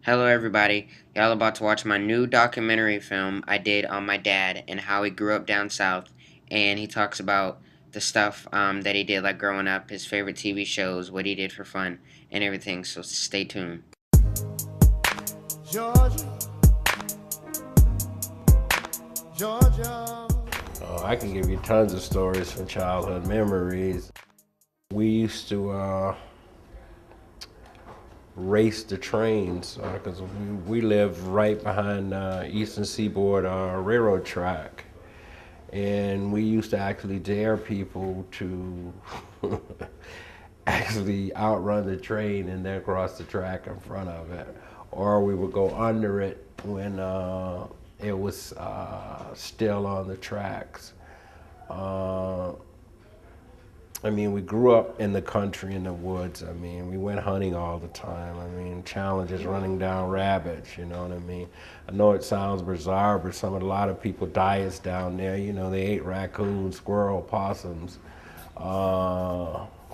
Hello everybody, y'all about to watch my new documentary film I did on my dad and how he grew up down south, and he talks about the stuff that he did like growing up, his favorite TV shows, what he did for fun, and everything, so stay tuned. Georgia, Georgia. Oh, I can give you tons of stories from childhood memories. We used to race the trains because we lived right behind Eastern Seaboard Railroad track. And we used to actually dare people to actually outrun the train and then cross the track in front of it. Or we would go under it when it was still on the tracks. I mean, we grew up in the country, in the woods. I mean, we went hunting all the time. I mean, challenges running down rabbits, you know what I mean? I know it sounds bizarre, but a lot of people diets down there, you know, they ate raccoons, squirrel, possums.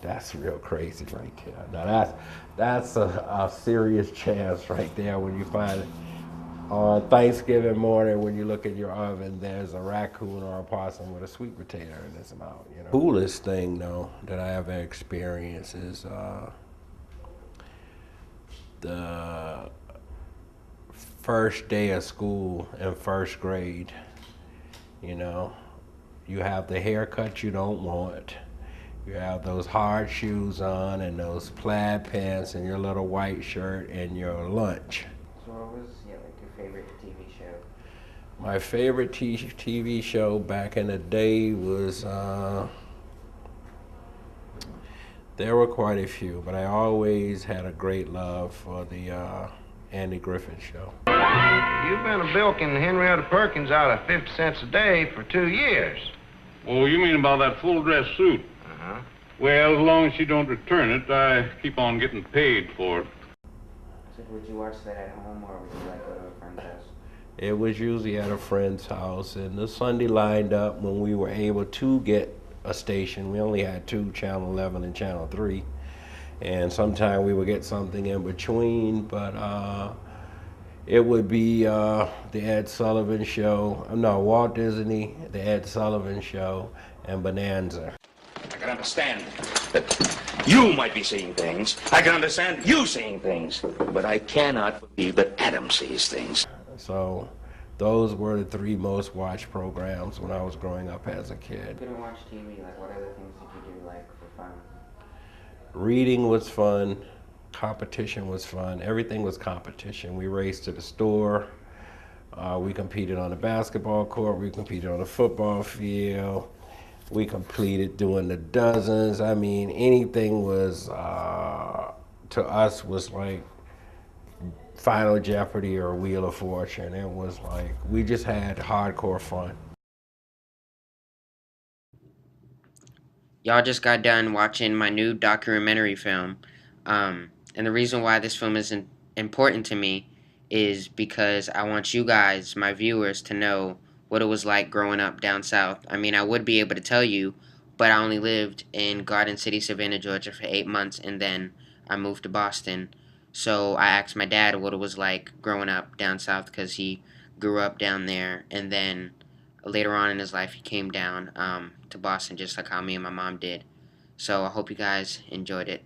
That's real crazy right there. Now that's a serious chance right there when you find it. On Thanksgiving morning, when you look in your oven, there's a raccoon or a possum with a sweet potato in its mouth. You know, coolest thing though that I ever experienced is the first day of school in first grade. You know, you have the haircut you don't want. You have those hard shoes on and those plaid pants and your little white shirt and your lunch. So what was like your favorite TV show? My favorite TV show back in the day was, there were quite a few, but I always had a great love for the Andy Griffith Show. You've been bilking Henrietta Perkins out of 50 cents a day for 2 years. Oh, you mean about that full dress suit? Uh-huh. Well, as long as she don't return it, I keep on getting paid for it. So would you watch that at home or would you like go to a friend's house? It was usually at a friend's house, and the Sunday lined up when we were able to get a station. We only had two, Channel 11 and Channel 3, and sometime we would get something in between, but it would be the Ed Sullivan Show, no, Walt Disney, the Ed Sullivan Show, and Bonanza. I can understand that you might be seeing things. I can understand you seeing things. But I cannot believe that Adam sees things. So those were the three most watched programs when I was growing up as a You kid. couldn't watch TV, like what other things did you do like for fun? Reading was fun. Competition was fun. Everything was competition. We raced to the store. We competed on the basketball court. We competed on the football field. We completed doing the dozens. I mean, anything was, to us, was like Final Jeopardy or Wheel of Fortune. It was like, we just had hardcore fun. Y'all just got done watching my new documentary film, and the reason why this film is important to me is because I want you guys, my viewers, to know what it was like growing up down south. I mean, I would be able to tell you, but I only lived in Garden City, Savannah, Georgia for 8 months, and then I moved to Boston. So I asked my dad what it was like growing up down south because he grew up down there, and then later on in his life he came down to Boston just like how me and my mom did. So I hope you guys enjoyed it.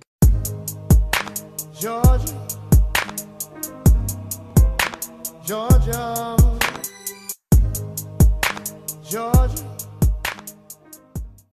Georgia, Georgia, Georgia.